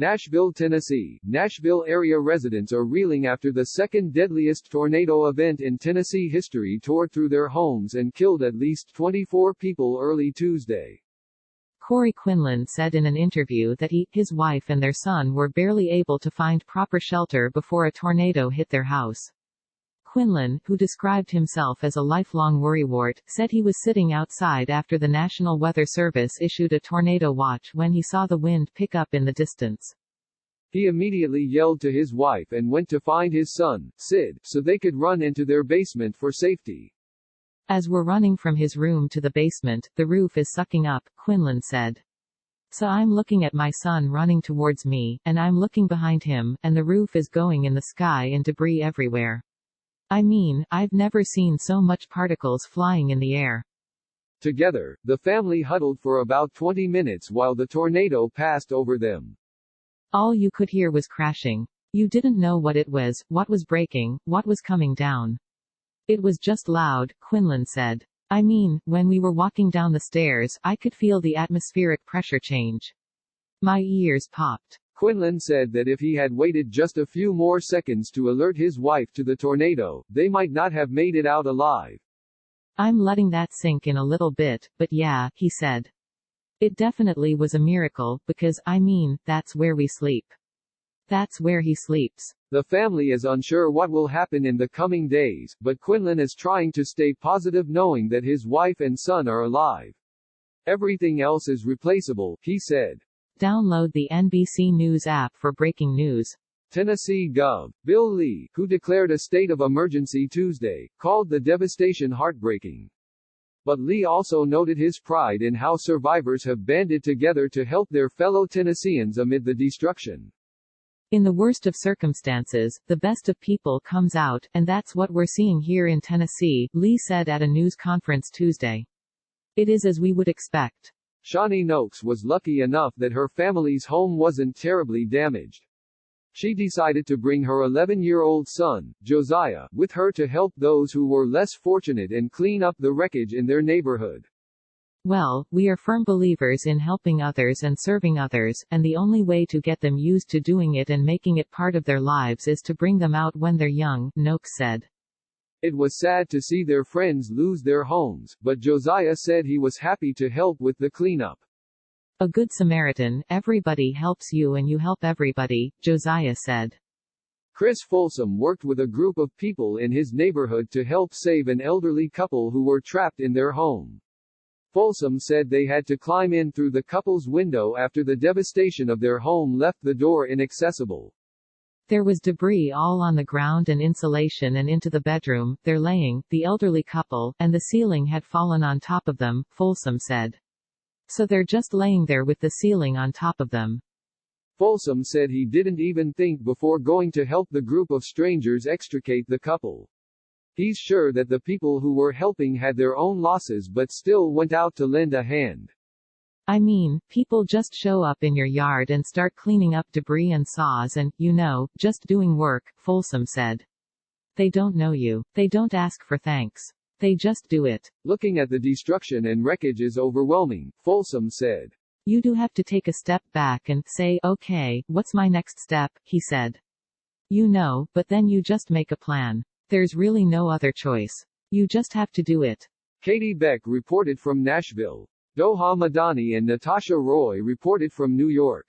Nashville, Tennessee. Nashville-area residents are reeling after the second-deadliest tornado event in Tennessee history tore through their homes and killed at least 24 people early Tuesday. Corey Quinlan said in an interview that he, his wife and their son were barely able to find proper shelter before a tornado hit their house. Quinlan, who described himself as a lifelong worrywart, said he was sitting outside after the National Weather Service issued a tornado watch when he saw the wind pick up in the distance. He immediately yelled to his wife and went to find his son, Sid, so they could run into their basement for safety. As we're running from his room to the basement, the roof is sucking up, Quinlan said. So I'm looking at my son running towards me, and I'm looking behind him, and the roof is going in the sky and debris everywhere. I mean, I've never seen so much particles flying in the air. Together, the family huddled for about 20 minutes while the tornado passed over them. All you could hear was crashing. You didn't know what it was, what was breaking, what was coming down. It was just loud, Quinlan said. I mean, when we were walking down the stairs, I could feel the atmospheric pressure change. My ears popped. Quinlan said that if he had waited just a few more seconds to alert his wife to the tornado, they might not have made it out alive. I'm letting that sink in a little bit, but yeah, he said. It definitely was a miracle, because, I mean, that's where we sleep. That's where he sleeps. The family is unsure what will happen in the coming days, but Quinlan is trying to stay positive knowing that his wife and son are alive. Everything else is replaceable, he said. Download the NBC News app for breaking news. Tennessee Gov. Bill Lee, who declared a state of emergency Tuesday, called the devastation heartbreaking. But Lee also noted his pride in how survivors have banded together to help their fellow Tennesseans amid the destruction. In the worst of circumstances, the best of people comes out, and that's what we're seeing here in Tennessee, Lee said at a news conference Tuesday. It is as we would expect. Shawnee Noakes was lucky enough that her family's home wasn't terribly damaged. She decided to bring her 11-year-old son, Josiah, with her to help those who were less fortunate and clean up the wreckage in their neighborhood. Well, we are firm believers in helping others and serving others, and the only way to get them used to doing it and making it part of their lives is to bring them out when they're young, Noakes said. It was sad to see their friends lose their homes, but Josiah said he was happy to help with the cleanup. A good Samaritan, everybody helps you and you help everybody, Josiah said. Chris Folsom worked with a group of people in his neighborhood to help save an elderly couple who were trapped in their home. Folsom said they had to climb in through the couple's window after the devastation of their home left the door inaccessible. There was debris all on the ground and insulation and into the bedroom they're laying, the elderly couple, and the ceiling had fallen on top of them, Folsom said. So they're just laying there with the ceiling on top of them. Folsom said he didn't even think before going to help the group of strangers extricate the couple. He's sure that the people who were helping had their own losses but still went out to lend a hand. I mean, people just show up in your yard and start cleaning up debris and saws and, just doing work, Folsom said. They don't know you. They don't ask for thanks. They just do it. Looking at the destruction and wreckage is overwhelming, Folsom said. You do have to take a step back and say, okay, what's my next step, he said. But then you just make a plan. There's really no other choice. You just have to do it. Katie Beck reported from Nashville. Doha Madani and Natasha Roy reported from New York.